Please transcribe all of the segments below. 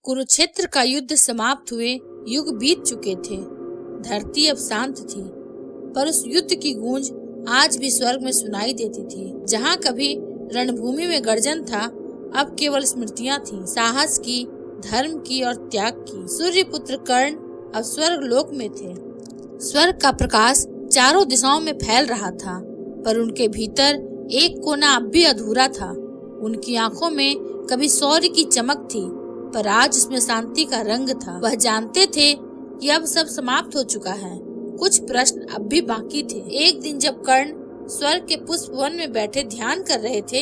कुरुक्षेत्र का युद्ध समाप्त हुए युग बीत चुके थे। धरती अब शांत थी, पर उस युद्ध की गूंज आज भी स्वर्ग में सुनाई देती थी। जहाँ कभी रणभूमि में गर्जन था, अब केवल स्मृतियाँ थीं, साहस की, धर्म की और त्याग की। सूर्य पुत्र कर्ण अब स्वर्ग लोक में थे। स्वर्ग का प्रकाश चारों दिशाओं में फैल रहा था, पर उनके भीतर एक कोना अब भी अधूरा था। उनकी आंखों में कभी शौर्य की चमक थी, पर आज उसमें शांति का रंग था। वह जानते थे कि अब सब समाप्त हो चुका है। कुछ प्रश्न अब भी बाकी थे। एक दिन जब कर्ण स्वर्ग के पुष्प वन में बैठे ध्यान कर रहे थे,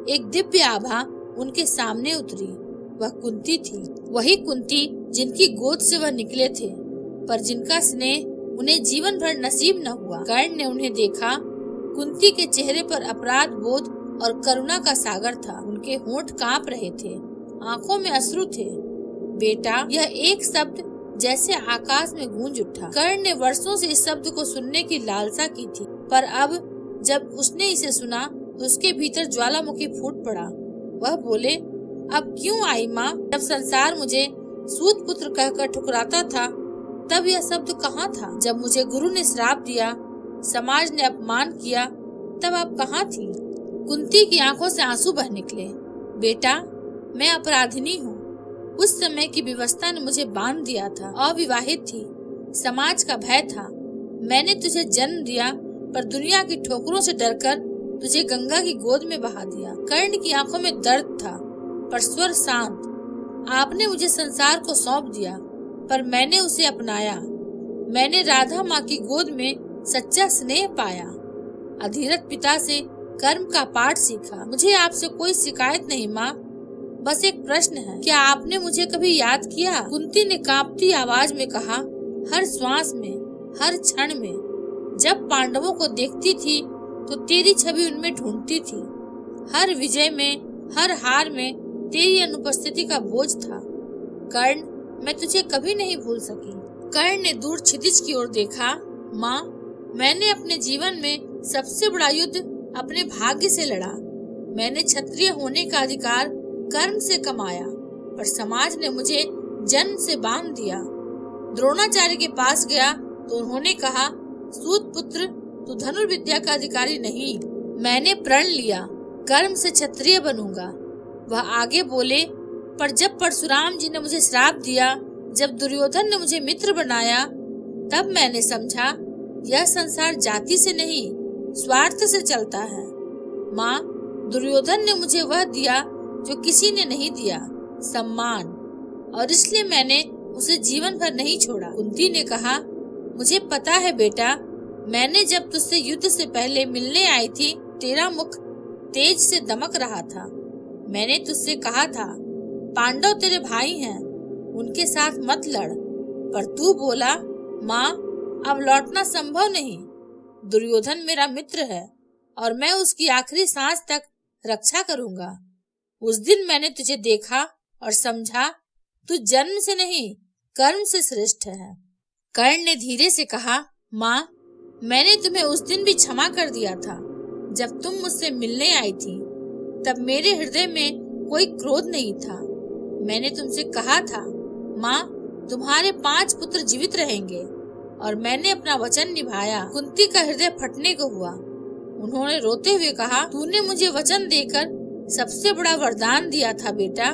एक दिव्य आभा उनके सामने उतरी। वह कुंती थी, वही कुंती जिनकी गोद से वह निकले थे, पर जिनका स्नेह उन्हें जीवन भर नसीब न हुआ। कर्ण ने उन्हें देखा। कुंती के चेहरे पर अपराध बोध और करुणा का सागर था। उनके होंठ कांप रहे थे, आंखों में अश्रु थे। बेटा, यह एक शब्द जैसे आकाश में गूंज उठा। कर्ण ने वर्षों से इस शब्द को सुनने की लालसा की थी, पर अब जब उसने इसे सुना तो उसके भीतर ज्वालामुखी फूट पड़ा। वह बोले, अब क्यों आई माँ? जब संसार मुझे सूत पुत्र कहकर ठुकराता था, तब यह शब्द कहाँ था? जब मुझे गुरु ने श्राप दिया, समाज ने अपमान किया, तब आप कहाँ थी? कुंती की आंखों से आंसू बह निकले। बेटा, मैं अपराधिनी हूँ। उस समय की व्यवस्था ने मुझे बांध दिया था। अविवाहित थी, समाज का भय था। मैंने तुझे जन्म दिया, पर दुनिया की ठोकरों से डरकर तुझे गंगा की गोद में बहा दिया। कर्ण की आंखों में दर्द था, पर स्वर शांत। आपने मुझे संसार को सौंप दिया, पर मैंने उसे अपनाया। मैंने राधा माँ की गोद में सच्चा स्नेह पाया। अधीरथ पिता से कर्म का पाठ सीखा। मुझे आपसे कोई शिकायत नहीं माँ, बस एक प्रश्न है, क्या आपने मुझे कभी याद किया? कुंती ने कांपती आवाज में कहा, हर श्वास में, हर क्षण में। जब पांडवों को देखती थी तो तेरी छवि उनमें ढूंढती थी। हर विजय में, हर हार में तेरी अनुपस्थिति का बोझ था। कर्ण, मैं तुझे कभी नहीं भूल सकी। कर्ण ने दूर क्षितिज की ओर देखा। माँ, मैंने अपने जीवन में सबसे बड़ा युद्ध अपने भाग्य से लड़ा। मैंने क्षत्रिय होने का अधिकार कर्म से कमाया, पर समाज ने मुझे जन्म से बांध दिया। द्रोणाचार्य के पास गया तो उन्होंने कहा, सूत पुत्र, तू धनुर्विद्या का अधिकारी नहीं। मैंने प्रण लिया, कर्म से क्षत्रिय बनूंगा। वह आगे बोले, पर जब परशुराम जी ने मुझे श्राप दिया, जब दुर्योधन ने मुझे मित्र बनाया, तब मैंने समझा यह संसार जाति से नहीं, स्वार्थ से चलता है। माँ, दुर्योधन ने मुझे वह दिया जो किसी ने नहीं दिया, सम्मान, और इसलिए मैंने उसे जीवन भर नहीं छोड़ा। कुंती ने कहा, मुझे पता है बेटा, मैंने जब तुझसे युद्ध से पहले मिलने आई थी, तेरा मुख तेज से दमक रहा था। मैंने तुझसे कहा था, पांडव तेरे भाई हैं, उनके साथ मत लड़, पर तू बोला, माँ, अब लौटना संभव नहीं। दुर्योधन मेरा मित्र है और मैं उसकी आखिरी सांस तक रक्षा करूंगा। उस दिन मैंने तुझे देखा और समझा, तू जन्म से नहीं, कर्म से श्रेष्ठ है। कर्ण ने धीरे से कहा, माँ, मैंने तुम्हें उस दिन भी क्षमा कर दिया था जब तुम मुझसे मिलने आई थी। तब मेरे हृदय में कोई क्रोध नहीं था। मैंने तुमसे कहा था, माँ, तुम्हारे 5 पुत्र जीवित रहेंगे, और मैंने अपना वचन निभाया। कुंती का हृदय फटने को हुआ। उन्होंने रोते हुए कहा, तूने मुझे वचन देकर सबसे बड़ा वरदान दिया था बेटा।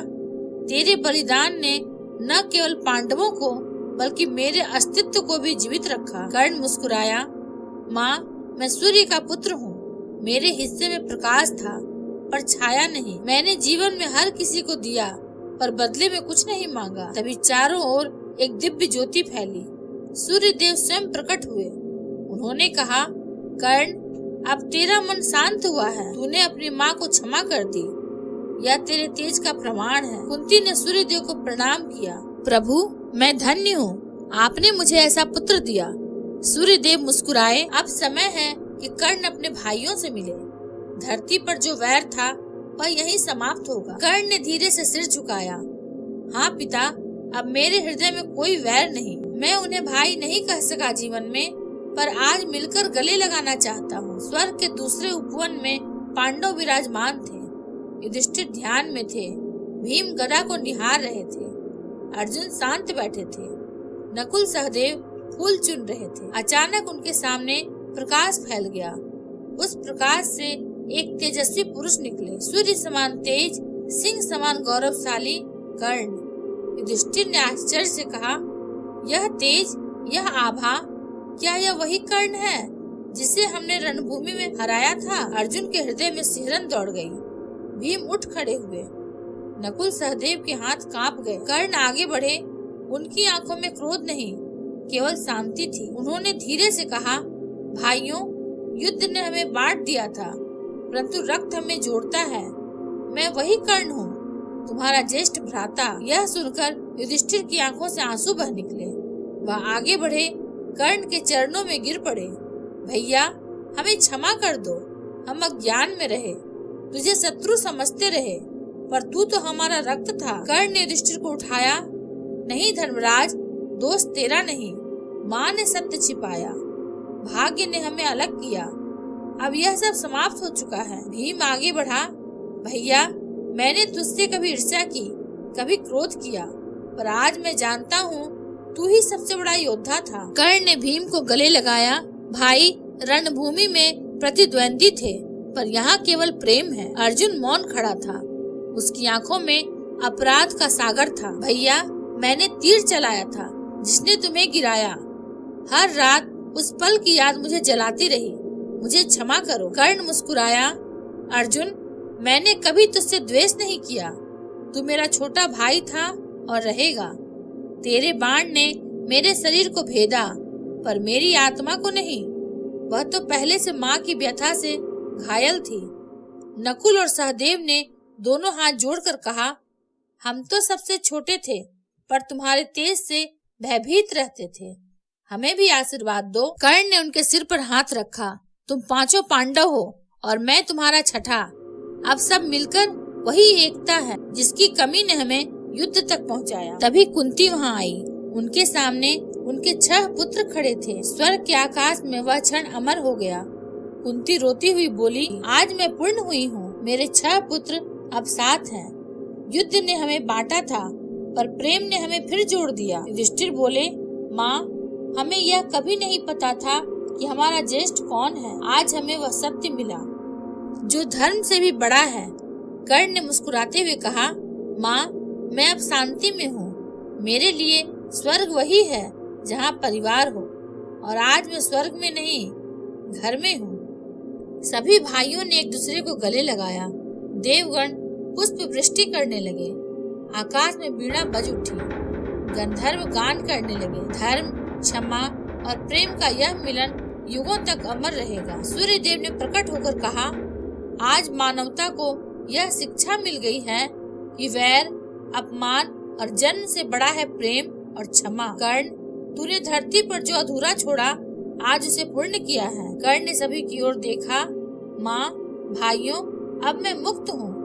तेरे बलिदान ने न केवल पांडवों को बल्कि मेरे अस्तित्व को भी जीवित रखा। कर्ण मुस्कुराया, माँ, मैं सूर्य का पुत्र हूँ। मेरे हिस्से में प्रकाश था, पर छाया नहीं। मैंने जीवन में हर किसी को दिया, पर बदले में कुछ नहीं मांगा। तभी चारों ओर एक दिव्य ज्योति फैली। सूर्य देव स्वयं प्रकट हुए। उन्होंने कहा, कर्ण, अब तेरा मन शांत हुआ है। तूने अपनी माँ को क्षमा कर दी। यह तेरे तेज का प्रमाण है। कुंती ने सूर्य देव को प्रणाम किया। प्रभु, मैं धन्य हूँ, आपने मुझे ऐसा पुत्र दिया। सूर्य देव मुस्कुराए। अब समय है कि कर्ण अपने भाइयों से मिले। धरती पर जो वैर था वह यहीं समाप्त होगा। कर्ण ने धीरे से सिर झुकाया। हाँ पिता, अब मेरे हृदय में कोई वैर नहीं। मैं उन्हें भाई नहीं कह सका जीवन में, पर आज मिलकर गले लगाना चाहता हूँ। स्वर्ग के दूसरे उपवन में पांडव विराजमान थे। युधिष्ठिर ध्यान में थे। भीम गदा को निहार रहे थे। अर्जुन शांत बैठे थे। नकुल सहदेव फूल चुन रहे थे। अचानक उनके सामने प्रकाश फैल गया। उस प्रकाश से एक तेजस्वी पुरुष निकले, सूर्य समान तेज, सिंह समान गौरवशाली कर्ण। युधिष्ठिर ने आश्चर्य से कहा, यह तेज, यह आभा, क्या यह वही कर्ण है जिसे हमने रणभूमि में हराया था? अर्जुन के हृदय में सिहरन दौड़ गई। भीम उठ खड़े हुए। नकुल सहदेव के हाथ कांप गए। कर्ण आगे बढ़े। उनकी आंखों में क्रोध नहीं, केवल शांति थी। उन्होंने धीरे से कहा, भाइयों, युद्ध ने हमें बांट दिया था, परंतु रक्त हमें जोड़ता है। मैं वही कर्ण हूँ, तुम्हारा ज्येष्ठ भ्राता। यह सुनकर युधिष्ठिर की आंखों से आंसू बह निकले। वह आगे बढ़े, कर्ण के चरणों में गिर पड़े। भैया, हमें क्षमा कर दो, हम अज्ञान में रहे, तुझे शत्रु समझते रहे, पर तू तो हमारा रक्त था। कर्ण ने युधिष्ठिर को उठाया। नहीं धर्मराज, दोष तेरा नहीं, माँ ने सत्य छिपाया, भाग्य ने हमें अलग किया। अब यह सब समाप्त हो चुका है। भीम आगे बढ़ा। भैया, मैंने तुझसे कभी ईर्ष्या की, कभी क्रोध किया, पर आज मैं जानता हूँ तू ही सबसे बड़ा योद्धा था। कर्ण ने भीम को गले लगाया। भाई, रणभूमि में प्रतिद्वंदी थे, पर यहाँ केवल प्रेम है। अर्जुन मौन खड़ा था। उसकी आंखों में अपराध का सागर था। भैया, मैंने तीर चलाया था जिसने तुम्हें गिराया। हर रात उस पल की याद मुझे जलाती रही। मुझे क्षमा करो। कर्ण मुस्कुराया। अर्जुन, मैंने कभी तुझसे द्वेष नहीं किया। तू मेरा छोटा भाई था और रहेगा। तेरे बाण ने मेरे शरीर को भेदा, पर मेरी आत्मा को नहीं। वह तो पहले से माँ की व्यथा से घायल थी। नकुल और सहदेव ने दोनों हाथ जोड़कर कहा, हम तो सबसे छोटे थे, पर तुम्हारे तेज से भयभीत रहते थे। हमें भी आशीर्वाद दो। कर्ण ने उनके सिर पर हाथ रखा। तुम पांचों पांडव हो और मैं तुम्हारा छठा। अब सब मिलकर वही एकता है जिसकी कमी ने हमें युद्ध तक पहुंचाया। तभी कुंती वहां आई। उनके सामने उनके 6 पुत्र खड़े थे। स्वर्ग के आकाश में वह क्षण अमर हो गया। कुंती रोती हुई बोली, आज मैं पूर्ण हुई हूँ। मेरे 6 पुत्र अब साथ हैं। युद्ध ने हमें बांटा था, पर प्रेम ने हमें फिर जोड़ दिया। युधिष्ठिर बोले, माँ, हमें यह कभी नहीं पता था कि हमारा ज्येष्ठ कौन है। आज हमें वह सत्य मिला जो धर्म से भी बड़ा है। कर्ण ने मुस्कुराते हुए कहा, माँ, मैं अब शांति में हूँ। मेरे लिए स्वर्ग वही है जहाँ परिवार हो, और आज मैं स्वर्ग में नहीं, घर में हूँ। सभी भाइयों ने एक दूसरे को गले लगाया। देवगण पुष्प वृष्टि करने लगे। आकाश में वीणा बज उठी। गंधर्व गान करने लगे। धर्म, क्षमा और प्रेम का यह मिलन युगों तक अमर रहेगा। सूर्य देव ने प्रकट होकर कहा, आज मानवता को यह शिक्षा मिल गई है कि वैर, अपमान और जन्म से बड़ा है प्रेम और क्षमा। कर्ण, तूने धरती पर जो अधूरा छोड़ा, आज उसे पूर्ण किया है। कर्ण ने सभी की ओर देखा। माँ, भाइयों, अब मैं मुक्त हूँ।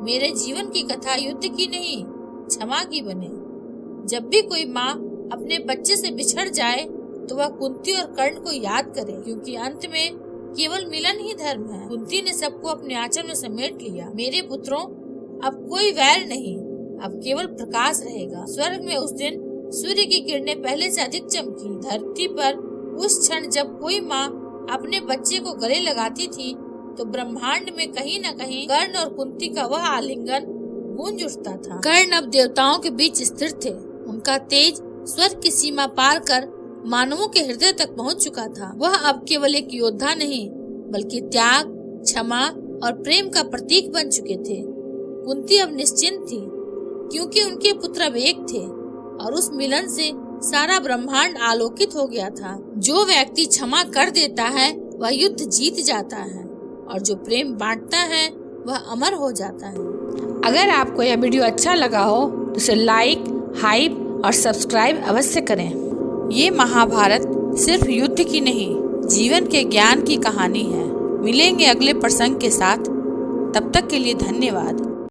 मेरे जीवन की कथा युद्ध की नहीं, क्षमा की बने। जब भी कोई माँ अपने बच्चे से बिछड़ जाए तो वह कुंती और कर्ण को याद करे, क्योंकि अंत में केवल मिलन ही धर्म है। कुंती ने सबको अपने आंचल में समेट लिया। मेरे पुत्रों, अब कोई वैर नहीं, अब केवल प्रकाश रहेगा। स्वर्ग में उस दिन सूर्य की किरणें पहले से अधिक चमकी। धरती पर उस क्षण जब कोई माँ अपने बच्चे को गले लगाती थी, तो ब्रह्मांड में कहीं न कहीं कर्ण और कुंती का वह आलिंगन गूंज उठता था। कर्ण अब देवताओं के बीच स्थिर थे। उनका तेज स्वर्ग की सीमा पार कर मानवों के हृदय तक पहुंच चुका था। वह अब केवल एक योद्धा नहीं, बल्कि त्याग, क्षमा और प्रेम का प्रतीक बन चुके थे। कुंती अब निश्चिंत थी, क्योंकि उनके पुत्र अब एक थे, और उस मिलन से सारा ब्रह्मांड आलोकित हो गया था। जो व्यक्ति क्षमा कर देता है वह युद्ध जीत जाता है, और जो प्रेम बांटता है वह अमर हो जाता है। अगर आपको यह वीडियो अच्छा लगा हो तो इसे लाइक, हाइप और सब्सक्राइब अवश्य करें। ये महाभारत सिर्फ युद्ध की नहीं, जीवन के ज्ञान की कहानी है। मिलेंगे अगले प्रसंग के साथ, तब तक के लिए धन्यवाद।